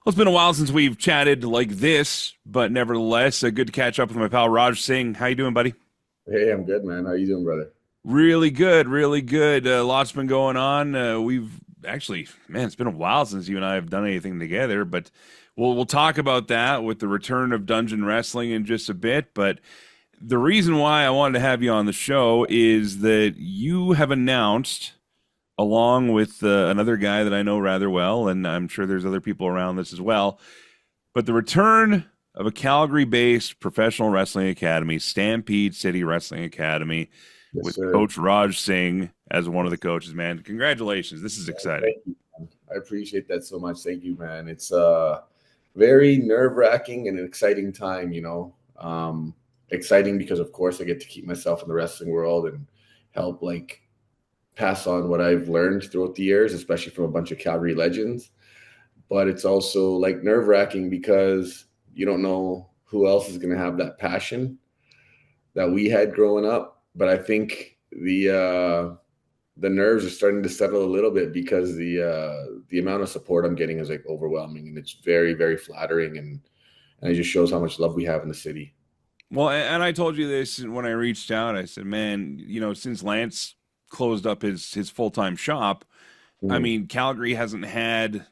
Well, it's been a while since we've chatted like this, but nevertheless, good to catch up with my pal Raj Singh. How you doing, buddy? Hey, I'm good, man. How you doing, brother? Really good, really good. Lots been going on. We've actually, man, it's been a while since you and I have done anything together, but we'll talk about that with the return of Dungeon Wrestling in just a bit. But the reason why I wanted to have you on the show is that you have announced, along with another guy that I know rather well, and I'm sure there's other people around this as well, but the return of a Calgary-based professional wrestling academy, Stampede City Wrestling Academy, Yes, with sir. Coach Raj Singh as one of the coaches. Man, congratulations! This is exciting. Thank you, man. I appreciate that so much. Thank you, man. It's very nerve-wracking and an exciting time. Exciting because of course I get to keep myself in the wrestling world and help like pass on what I've learned throughout the years, especially from a bunch of Calgary legends. But it's also like nerve-wracking because you don't know who else is gonna have that passion that we had growing up. But I think the nerves are starting to settle a little bit because the amount of support I'm getting is like overwhelming, and it's very very flattering, and it just shows how much love we have in the city. Well, and I told you this when I reached out. I said, man, since Lance closed up his full time shop, I Mhm. mean, Calgary hasn't had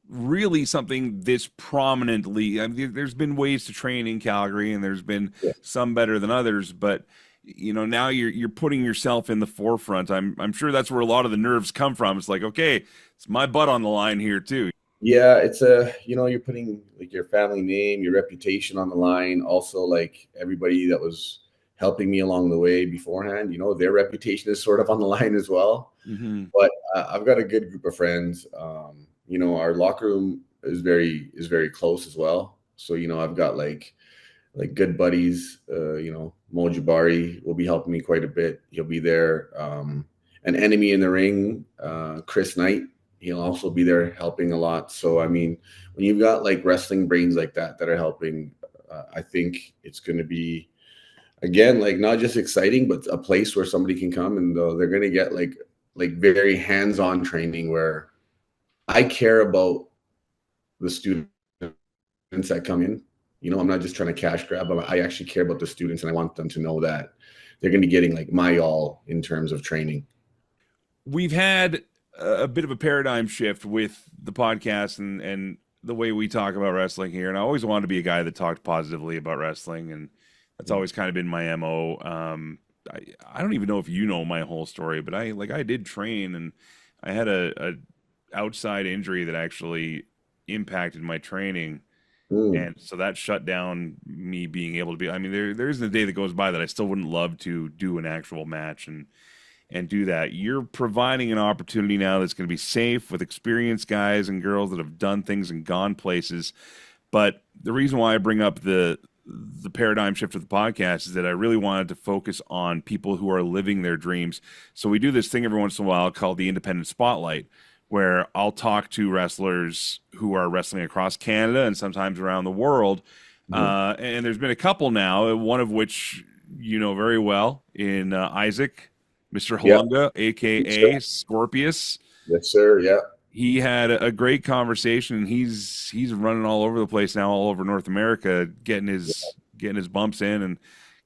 really something this prominently. I mean, there's been ways to train in Calgary, and there's been Yeah. some better than others, but now you're putting yourself in the forefront. I'm sure that's where a lot of the nerves come from. It's like, okay, it's my butt on the line here too. Yeah, it's you're putting like your family name, your reputation on the line. Also, like everybody that was helping me along the way beforehand, their reputation is sort of on the line as well. Hmm. But I've got a good group of friends. Our locker room is very close as well. So I've got like good buddies. Mo Jabari will be helping me quite a bit. He'll be there. An enemy in the ring, Chris Knight. He'll also be there helping a lot. So I mean, when you've got like wrestling brains like that are helping, I think it's going to be again like not just exciting, but a place where somebody can come and they're going to get like very hands-on training where I care about the students that come in. I'm not just trying to cash grab them. I actually care about the students, and I want them to know that they're going to be getting like my all in terms of training. We've had a bit of a paradigm shift with the podcast and the way we talk about wrestling here. And I always wanted to be a guy that talked positively about wrestling, and that's always kind of been my MO. I don't even know if you know my whole story, but I did train, and I had a outside injury that actually impacted my training, Mm. and so that shut down me being able to be. I mean, there isn't a day that goes by that I still wouldn't love to do an actual match and do that. You're providing an opportunity now that's going to be safe with experienced guys and girls that have done things and gone places. But the reason why I bring up the paradigm shift of the podcast is that I really wanted to focus on people who are living their dreams. So we do this thing every once in a while called the Independent Spotlight, where I'll talk to wrestlers who are wrestling across Canada and sometimes around the world. Mhm. And there's been a couple now, one of which you know very well in Isaac, Mr. Yeah. Halunga, Yes, sir. aka Scorpius. Yes, sir. Yeah. He had a great conversation. He's running all over the place now, all over North America, getting his bumps in and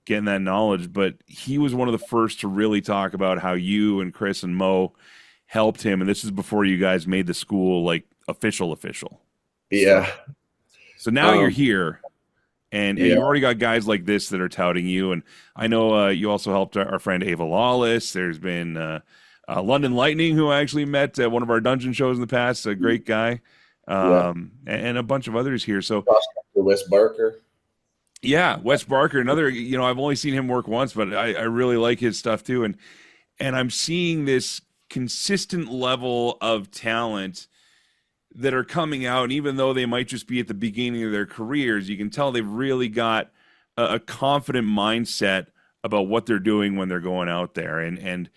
getting that knowledge. But he was one of the first to really talk about how you and Chris and Mo helped him, and this is before you guys made the school like official. So Yeah. so now you're Um, here, and yeah. you've already got guys like this that are touting you. And I know you also helped our friend Ava Lawless. There's been London Lightning, who I actually met at one of our dungeon shows in the past, a great guy, Yeah. and a bunch of others here. So Prospector Wes Barker. yeah, Wes Barker, another. I've only seen him work once, but I really like his stuff too. And I'm seeing this consistent level of talent that are coming out, and even though they might just be at the beginning of their careers, you can tell they've really got a confident mindset about what they're doing when they're going out there. And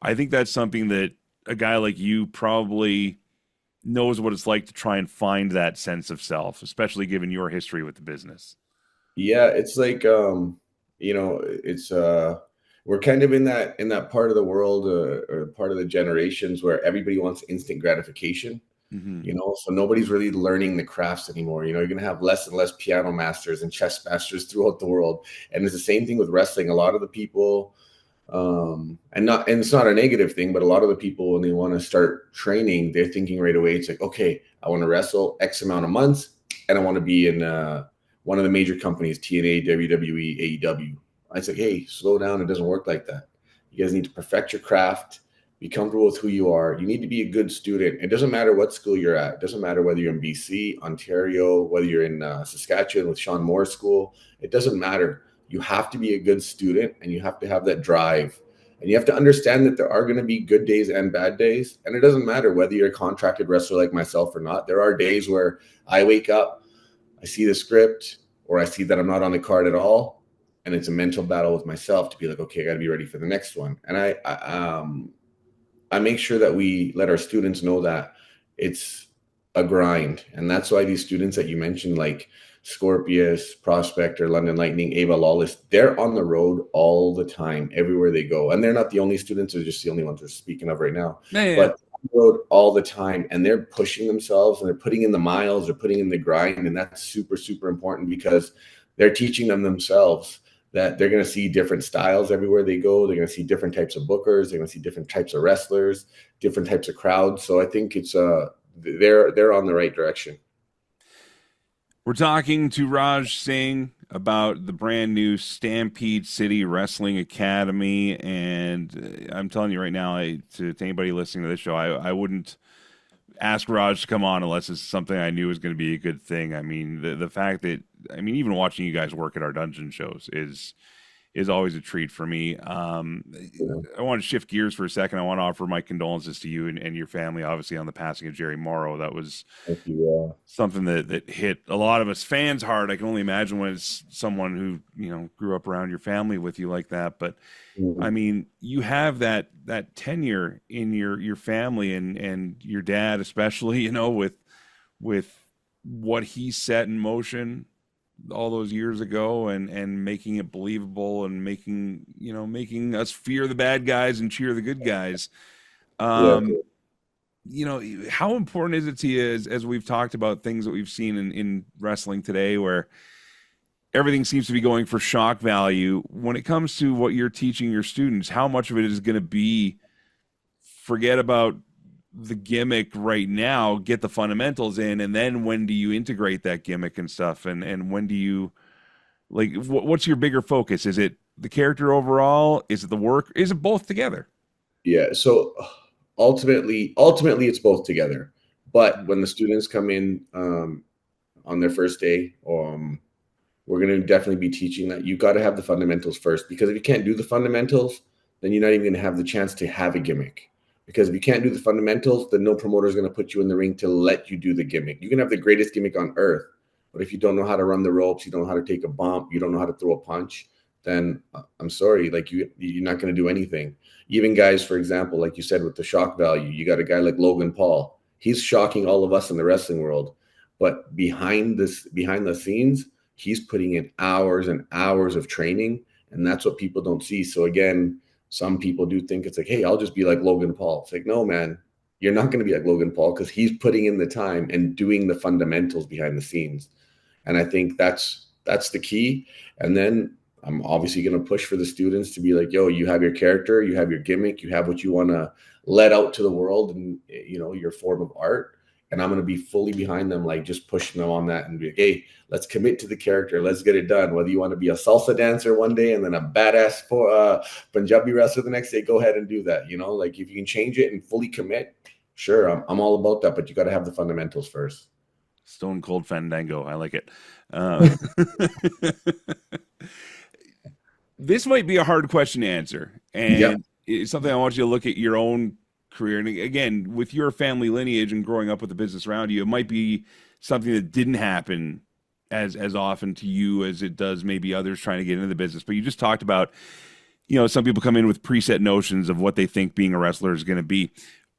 I think that's something that a guy like you probably knows what it's like to try and find that sense of self, especially given your history with the business. Yeah, it's like it's we're kind of in that part of the world or part of the generations where everybody wants instant gratification. Hmm. So nobody's really learning the crafts anymore. You're going to have less and less piano masters and chess masters throughout the world. And it's the same thing with wrestling. A lot of the people, and it's not a negative thing, but a lot of the people, when they want to start training, they're thinking right away, it's like, okay, I want to wrestle X amount of months and I want to be in one of the major companies, TNA, WWE, AEW. I say, hey, slow down. It doesn't work like that. You guys need to perfect your craft, be comfortable with who you are. You need to be a good student. It doesn't matter what school you're at. It doesn't matter whether you're in BC, Ontario, whether you're in Saskatchewan with Sean Moore's school. It doesn't matter. You have to be a good student and you have to have that drive. And you have to understand that there are going to be good days and bad days. And it doesn't matter whether you're a contracted wrestler like myself or not. There are days where I wake up, I see the script, or I see that I'm not on the card at all. And it's a mental battle with myself to be like, okay, I got to be ready for the next one. And I make sure that we let our students know that it's a grind. And that's why these students that you mentioned, like Scorpius, Prospector, London Lightning, Ava Lawless, they're on the road all the time, everywhere they go. And they're not the only students, they're just the only ones we're speaking of right now. Yeah, yeah, yeah. But on the road all the time, and they're pushing themselves and they're putting in the miles, they're putting in the grind. And that's super, super important because they're teaching them themselves that they're going to see different styles everywhere they go. They're going to see different types of bookers. They're going to see different types of wrestlers, different types of crowds. So I think it's they're on the right direction. We're talking to Raj Singh about the brand new Stampede City Wrestling Academy, and I'm telling you right now, to anybody listening to this show, I wouldn't ask Raj to come on unless it's something I knew was going to be a good thing. I mean, the fact that even watching you guys work at our dungeon shows is always a treat for me. Yeah. I want to shift gears for a second. I want to offer my condolences to you and your family, obviously, on the passing of Jerry Morrow. That was Thank you. something that hit a lot of us fans hard. I can only imagine when it's someone who grew up around your family with you like that. But I Mhm. mean, you have that tenure in your family and your dad, especially, with what he set in motion all those years ago and making it believable and making us fear the bad guys and cheer the good guys. Yeah. Um, how important is it to you as we've talked about things that we've seen in wrestling today where everything seems to be going for shock value when it comes to what you're teaching your students? How much of it is going to be forget about the gimmick right now, get the fundamentals in, and then when do you integrate that gimmick and stuff? And when do you what's your bigger focus? Is it the character overall? Is it the work? Is it both together? Yeah. So ultimately, it's both together. But when the students come in on their first day, we're going to definitely be teaching that you got to have the fundamentals first, because if you can't do the fundamentals, then you're not even going to have the chance to have a gimmick. Because if you can't do the fundamentals, then no promoter is going to put you in the ring to let you do the gimmick. You can have the greatest gimmick on earth, but if you don't know how to run the ropes, you don't know how to take a bump, you don't know how to throw a punch, then I'm sorry, like you're not going to do anything. Even guys, for example, like you said with the shock value, you got a guy like Logan Paul. He's shocking all of us in the wrestling world, but behind the scenes, he's putting in hours and hours of training, and that's what people don't see. So again, some people do think it's like, hey, I'll just be like Logan Paul. It's like, no, man, you're not going to be like Logan Paul because he's putting in the time and doing the fundamentals behind the scenes. And I think that's the key. And then I'm obviously going to push for the students to be like, yo, you have your character, you have your gimmick, you have what you want to let out to the world, and your form of art. And I'm going to be fully behind them, like just pushing them on that and be like, hey, let's commit to the character. Let's get it done. Whether you want to be a salsa dancer one day and then a badass for Punjabi wrestler the next day, go ahead and do that. Like if you can change it and fully commit, sure, I'm all about that. But you got to have the fundamentals first. Stone Cold Fandango. I like it. Uh, this might be a hard question to answer, Yep. and it's something I want you to look at your own career. And again, with your family lineage and growing up with the business around you, it might be something that didn't happen as often to you as it does maybe others trying to get into the business. But you just talked about, some people come in with preset notions of what they think being a wrestler is going to be.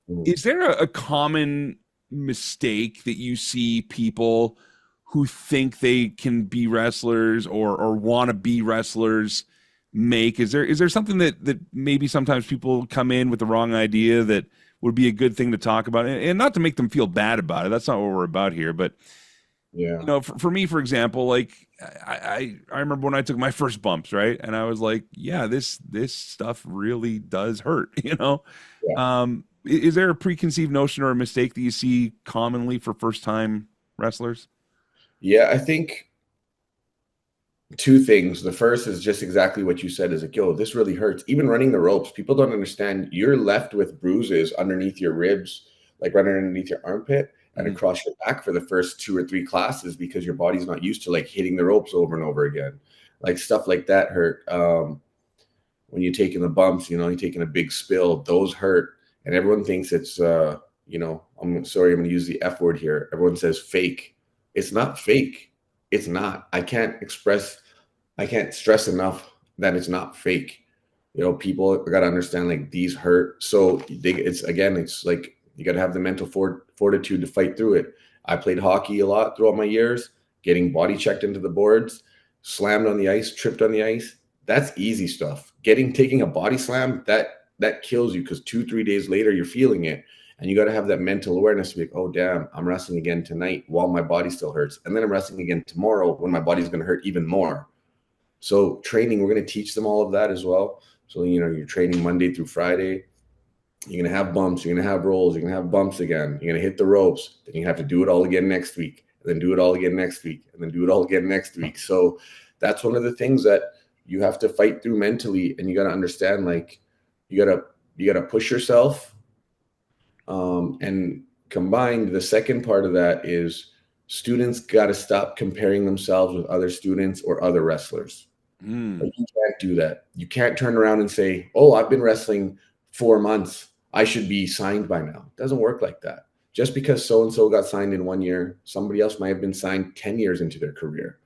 Mhm. Is there a common mistake that you see people who think they can be wrestlers or want to be wrestlers make? Is there something that maybe sometimes people come in with the wrong idea that would be a good thing to talk about, and not to make them feel bad about it. That's not what we're about here. But Yeah. for me, for example, like I remember when I took my first bumps, right, and I was like, yeah, this stuff really does hurt. Yeah. Is there a preconceived notion or a mistake that you see commonly for first time wrestlers? Yeah, I think two things. The first is just exactly what you said is like, yo, this really hurts. Even running the ropes, people don't understand. You're left with bruises underneath your ribs, like right underneath your armpit and Mm-hmm. across your back for the first 2 or 3 classes because your body's not used to like hitting the ropes over and over again. Like stuff like that hurt. When you're taking the bumps, you're taking a big spill, those hurt. And everyone thinks it's, I'm sorry, I'm going to use the F word here. Everyone says fake. It's not fake. It's not. I can't stress enough that it's not fake. People got to understand like these hurt. So it's like you got to have the mental fortitude to fight through it. I played hockey a lot throughout my years, getting body checked into the boards, slammed on the ice, tripped on the ice. That's easy stuff. Taking a body slam, that kills you because 2, 3 days later you're feeling it. And you got to have that mental awareness to be like, oh, damn, I'm wrestling again tonight while my body still hurts. And then I'm wrestling again tomorrow when my body's going to hurt even more. So training, we're going to teach them all of that as well. So, you're training Monday through Friday. You're going to have bumps. You're going to have rolls. You're going to have bumps again. You're going to hit the ropes. Then you have to do it all again next week. And then do it all again next week. And then do it all again next week. So that's one of the things that you have to fight through mentally. And you got to understand, like, you got to push yourself. And combined, the second part of that is students got to stop comparing themselves with other students or other wrestlers. Mm. Like, you can't do that. You can't turn around and say, oh, I've been wrestling 4 months. I should be signed by now. It doesn't work like that. Just because so-and-so got signed in 1 year, somebody else might have been signed 10 years into their career.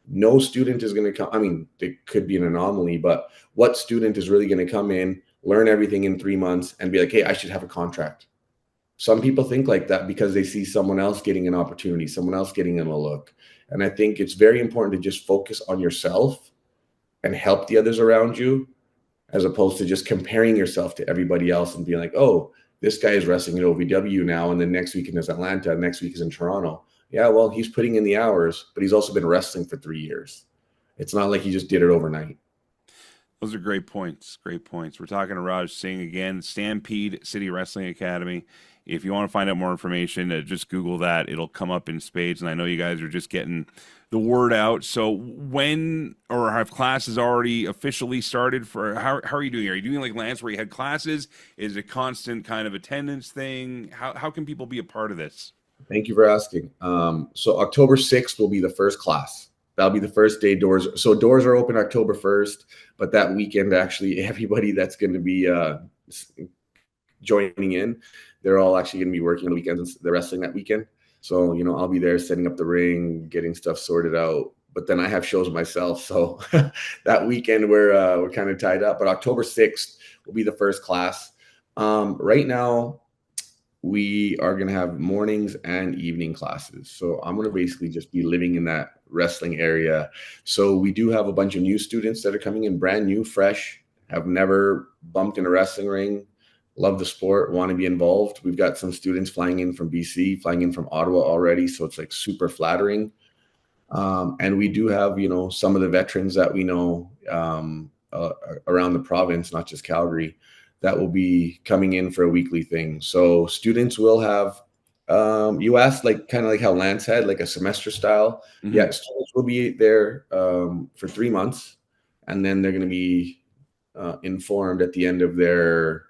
No student is going to come. I mean, it could be an anomaly, but what student is really going to come in, learn everything in 3 months and be like, hey, I should have a contract? Some people think like that because they see someone else getting an opportunity, someone else getting in a look. And I think it's very important to just focus on yourself and help the others around you, as opposed to just comparing yourself to everybody else and being like, oh, this guy is wrestling at OVW now, and then next week is Atlanta, next week is in Toronto. Yeah, well, he's putting in the hours, but he's also been wrestling for 3 years. It's not like he just did it overnight. Those are great points. Great points. We're talking to Raj Singh again, Stampede City Wrestling Academy. If you want to find out more information, just Google that. It'll come up in spades. And I know you guys are just getting the word out. So when or have classes already officially started for how are you doing? Are you doing like Lance where you had classes? Is it a constant kind of attendance thing? How can people be a part of this? Thank you for asking. So October 6th will be the first class. That'll be the first day doors. So doors are open October 1st, but that weekend, actually, everybody that's going to be joining in, they're all actually going to be working on the weekends. They're wrestling that weekend. So, I'll be there setting up the ring, getting stuff sorted out. But then I have shows myself. So that weekend we're kind of tied up. But October 6th will be the first class. Right now, we are going to have mornings and evening classes. So I'm going to basically just be living in that wrestling area. So we do have a bunch of new students that are coming in, brand new, fresh, have never bumped in a wrestling ring, love the sport, want to be involved. We've got some students flying in from BC, flying in from Ottawa already. So it's like super flattering. And we do have, some of the veterans that we know around the province, not just Calgary, that will be coming in for a weekly thing. So students will have, you asked like kind of like how Lance had like a semester style. Mm-hmm. Yeah, students will be there for 3 months, and then they're going to be informed at the end of their,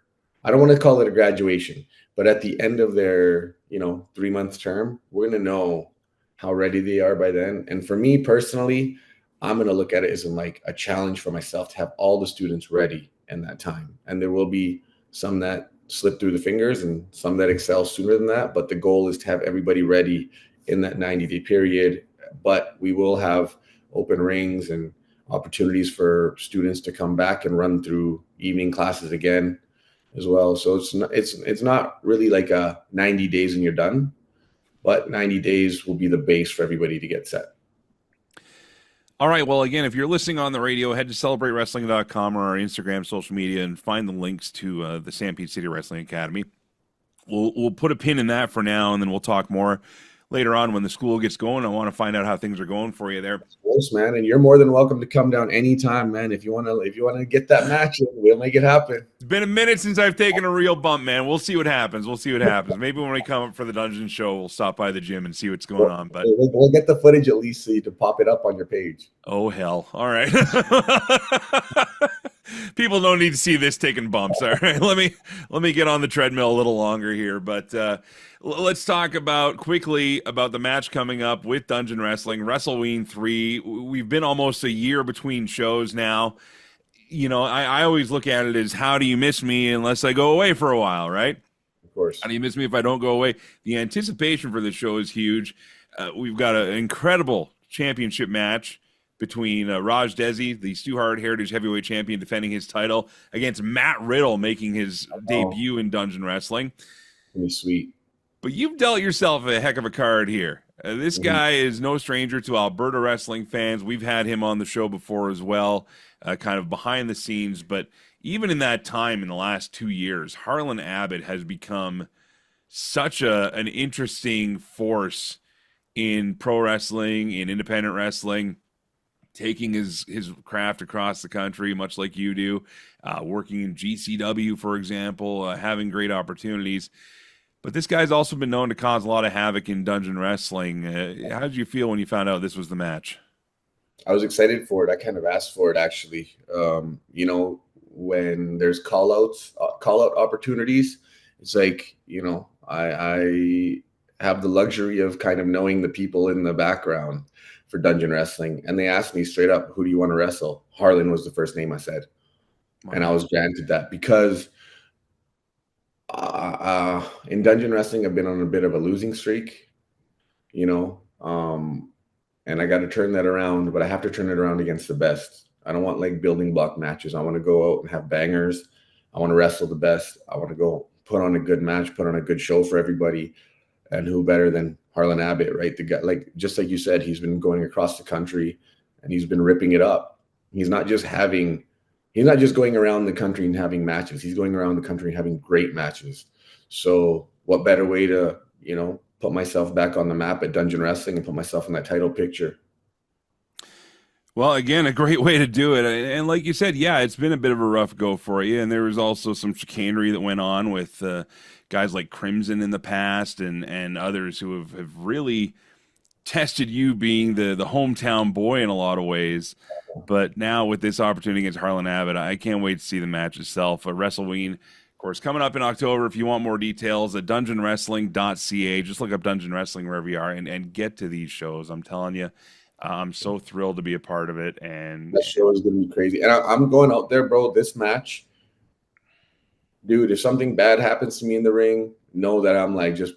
I don't want to call it a graduation, but at the end of their, 3 month term, we're going to know how ready they are by then. And for me personally, I'm going to look at it as like a challenge for myself to have all the students ready in that time. And there will be some that slip through the fingers and some that excel sooner than that. But the goal is to have everybody ready in that 90-day period. But we will have open rings and opportunities for students to come back and run through evening classes again as well. So it's not really like a 90 days and you're done, but 90 days will be the base for everybody to get set. All right. Well, again, if you're listening on the radio, head to celebratewrestling.com or our Instagram social media and find the links to the Stampede City Wrestling Academy. we'll put a pin in that for now, and then we'll talk more later on when the school gets going. I want to find out how things are going for you there. Of course, man. And you're more than welcome to come down anytime, man. If you wanna get that match in, we'll make it happen. It's been a minute since I've taken a real bump, man. We'll see what happens. We'll see what happens. Maybe when we come up for the dungeon show, we'll stop by the gym and see what's going on. But We'll get the footage at least so you can pop it up on your page. oh hell! All right. People don't need to see this taking bumps. All right, let me get on the treadmill a little longer here. But let's talk about quickly about the match coming up with Dungeon Wrestling, WrestleWeen 3. We've been almost a year between shows now. You know, I always look at it as, how do you miss me unless I go away for a while, right? Of course. How do you miss me if I don't go away? The anticipation for this show is huge. We've got an incredible championship match between Raj Desi, the Stu Hart Heritage Heavyweight Champion, defending his title against Matt Riddle, making his debut in Dungeon Wrestling. Pretty sweet. But you've dealt yourself a heck of a card here. This guy is no stranger to Alberta wrestling fans. We've had him on the show before as well, kind of behind the scenes. But even in that time, in the last 2 years, Harlan Abbott has become such an interesting force in pro wrestling, in independent wrestling, taking his craft across the country, much like you do, working in GCW, for example, having great opportunities. But this guy's also been known to cause a lot of havoc in dungeon wrestling. How did you feel when you found out this was the match? I was excited for it. I kind of asked for it, actually. When there's call out opportunities, it's like, I have the luxury of kind of knowing the people in the background for dungeon wrestling. And they asked me straight up, who do you want to wrestle? Harlan was the first name I said. Wow. And I was granted that because in dungeon wrestling, I've been on a bit of a losing streak, and I got to turn that around, but I have to turn it around against the best. I don't want like building block matches. I want to go out and have bangers. I want to wrestle the best. I want to go put on a good match, put on a good show for everybody. And who better than Harlan Abbott, right? The guy, like, just like you said, he's been going across the country and he's been ripping it up. He's not just going around the country and having matches. He's going around the country and having great matches. So what better way to, put myself back on the map at dungeon wrestling and put myself in that title picture? Well, again, a great way to do it. And like you said, yeah, it's been a bit of a rough go for you. And there was also some chicanery that went on with guys like Crimson in the past and others who have really tested you being the hometown boy in a lot of ways. But now with this opportunity against Harlan Abbott, I can't wait to see the match itself. WrestleWeen, of course, coming up in October. If you want more details, at dungeonwrestling.ca. Just look up Dungeon Wrestling wherever you are and get to these shows. I'm telling you, I'm so thrilled to be a part of it. And that show is going to be crazy. And I'm going out there, bro, this match. Dude, if something bad happens to me in the ring, know that I'm like just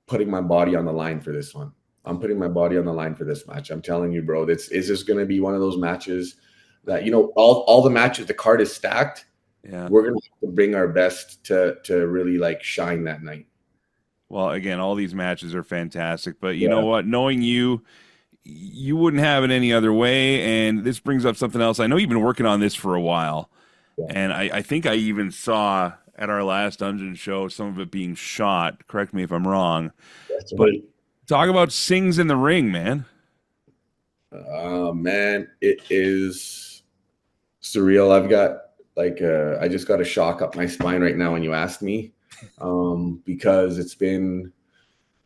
putting my body on the line for this one. I'm putting my body on the line for this match. I'm telling you, bro, it's just going to be one of those matches that, all the matches, the card is stacked. Yeah. We're going to have to bring our best to really like shine that night. Well, again, all these matches are fantastic, but you know what? Knowing you wouldn't have it any other way. And this brings up something else. I know you've been working on this for a while. Yeah. And I think I even saw at our last dungeon show some of it being shot. Correct me if I'm wrong. That's but right. Talk about Singhs in the ring, man. Man, it is surreal. I've got I just got a shock up my spine right now when you asked me, because it's been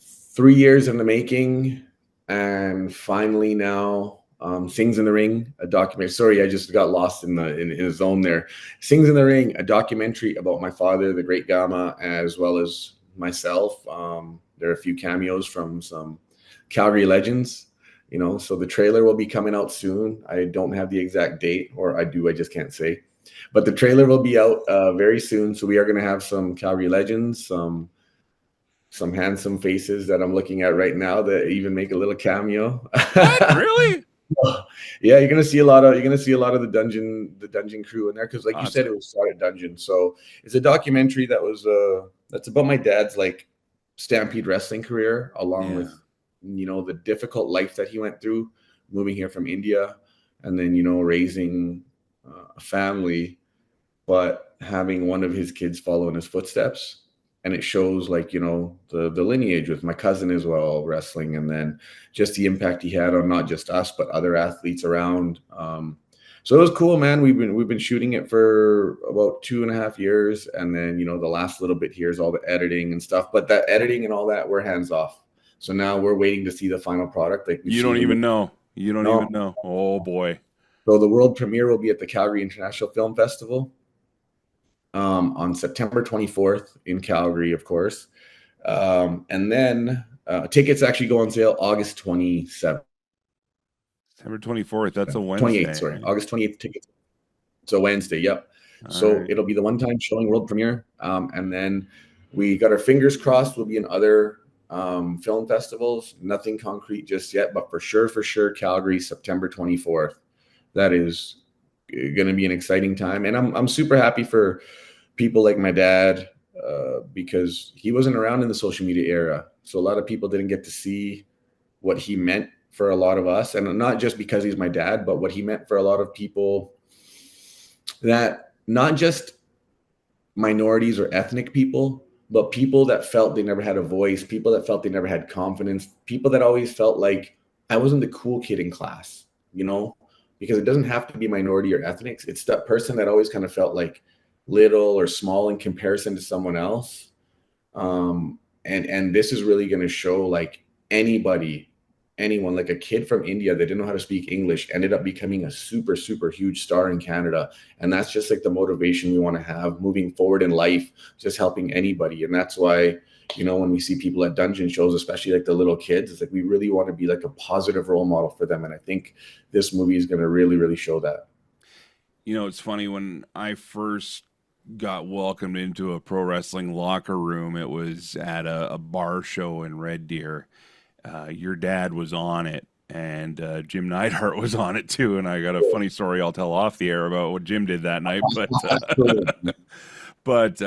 3 years in the making, and finally now, Singhs in the Ring, a documentary. Sorry, I just got lost in the zone there. Singhs in the Ring, a documentary about my father, the Great Gama, as well as myself. There are a few cameos from some Calgary legends, so the trailer will be coming out soon. I don't have the exact date, or I do, I just can't say. But the trailer will be out very soon. So we are going to have some Calgary legends, some handsome faces that I'm looking at right now that even make a little cameo. What? Really? Yeah, you're gonna see a lot of the dungeon crew in there, because like you said, it was started dungeon. So it's a documentary that's about my dad's like Stampede wrestling career, along with the difficult life that he went through moving here from India, and then raising a family, but having one of his kids follow in his footsteps. and it shows like, you know, the lineage with my cousin as well wrestling, and then just the impact he had on not just us but other athletes around. So it was cool, man. We've been shooting it for about 2.5 years, and then, you know, the last little bit here is all the editing and stuff. But that editing and all that, we're hands off. So now we're waiting to see the final product. Like we've You seen don't the even movie. know. You don't No. even know. Oh boy. So the world premiere will be at the Calgary International Film Festival on September 24th in Calgary, of course. And then tickets actually go on sale August 27th. September 24th. That's a 28th, Wednesday. sorry. August 28th tickets. It's a Wednesday, yep. All So right. it'll be the one-time showing world premiere. And then we got our fingers crossed we'll be in other film festivals. Nothing concrete just yet, but for sure, Calgary, September 24th. That is going to be an exciting time. And I'm super happy for people like my dad, because he wasn't around in the social media era. So a lot of people didn't get to see what he meant for a lot of us. And not just because he's my dad, but what he meant for a lot of people, that not just minorities or ethnic people, but people that felt they never had a voice, people that felt they never had confidence, people that always felt like I wasn't the cool kid in class, you know, because it doesn't have to be minority or ethnics. It's that person that always kind of felt like little or small in comparison to someone else. And this is really going to show like anyone, like a kid from India that didn't know how to speak English ended up becoming a super huge star in Canada. And that's just like the motivation we want to have moving forward in life, just helping anybody. And that's why, you know, when we see people at dungeon shows, especially like the little kids, it's like we really want to be like a positive role model for them. And I think this movie is going to really show that. You know, it's funny when I first got welcomed into a pro wrestling locker room, it was at a bar show in Red Deer. Your dad was on it, and Jim Neidhart was on it too. And I got a funny story I'll tell off the air about what Jim did that night. But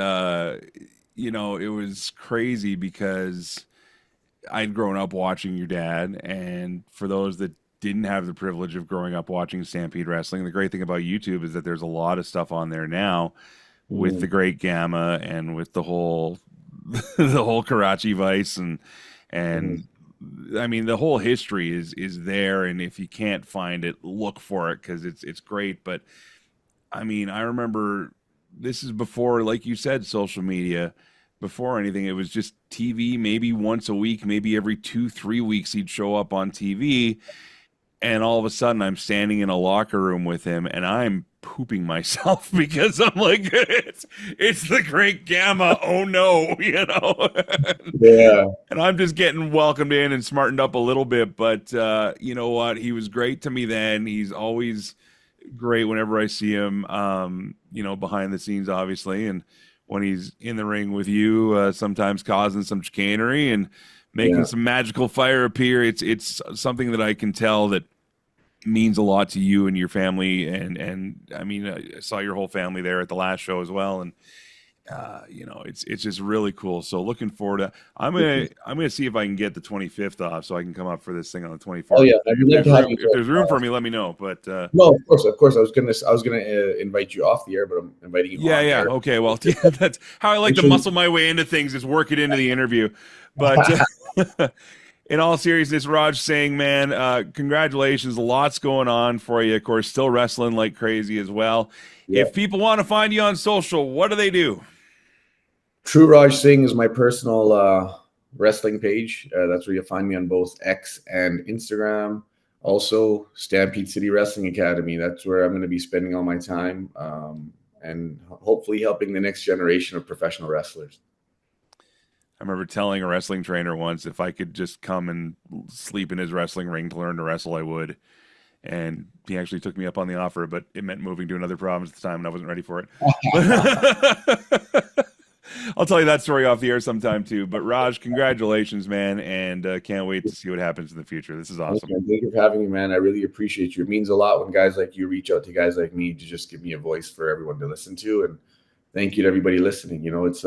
you know, it was crazy because I'd grown up watching your dad, and for those that didn't have the privilege of growing up watching Stampede Wrestling, the great thing about YouTube is that there's a lot of stuff on there now with the Mhm. Great Gamma and with the whole the whole Karachi Vice and Mhm. I mean the whole history is there, and if you can't find it, look for it because it's great. But I mean, I remember this is before, like you said, social media. Before anything, it was just TV. Maybe once a week, maybe every 2, 3 weeks, he'd show up on TV, and all of a sudden I'm standing in a locker room with him and I'm pooping myself because I'm like, it's the Great Gamma. Oh no, you know. Yeah. And I'm just getting welcomed in and smartened up a little bit. But you know what? He was great to me then. He's always great whenever I see him, you know, behind the scenes, obviously. And when he's in the ring with you, sometimes causing some chicanery and making Yeah. some magical fire appear. It's something that I can tell that means a lot to you and your family. And I mean, I saw your whole family there at the last show as well. And you know, it's just really cool. So looking forward to. I'm gonna see if I can get the 25th off so I can come up for this thing on the Oh 24th. yeah, I'd If love there's to have room, you. if there's room for me, let me know. But No, of course. I was gonna invite you off the air, but I'm inviting you yeah, on yeah, air. okay. Well, yeah, that's how I like to muscle my way into things is work it into the interview. But in all seriousness, Raj Singh, man, congratulations. Lots going on for you. Of course, still wrestling like crazy as well. Yeah. If people want to find you on social, what do they do? True Raj Singh is my personal wrestling page. That's where you'll find me on both X and Instagram. Also, Stampede City Wrestling Academy. That's where I'm going to be spending all my time, and hopefully helping the next generation of professional wrestlers. I remember telling a wrestling trainer once if I could just come and sleep in his wrestling ring to learn to wrestle, I would. And he actually took me up on the offer, but it meant moving to another province at the time, and I wasn't ready for it. But I'll tell you that story off the air sometime too. But Raj, congratulations, man, and can't wait to see what happens in the future. This is awesome. Thank you for having me, man. I really appreciate you. It means a lot when guys like you reach out to guys like me to just give me a voice for everyone to listen to. And thank you to everybody listening. You know, it's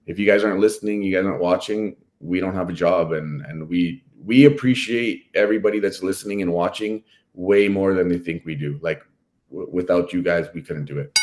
if you guys aren't listening, you guys aren't watching, we don't have a job. And we appreciate everybody that's listening and watching way more than they think we do. Like without you guys, we couldn't do it.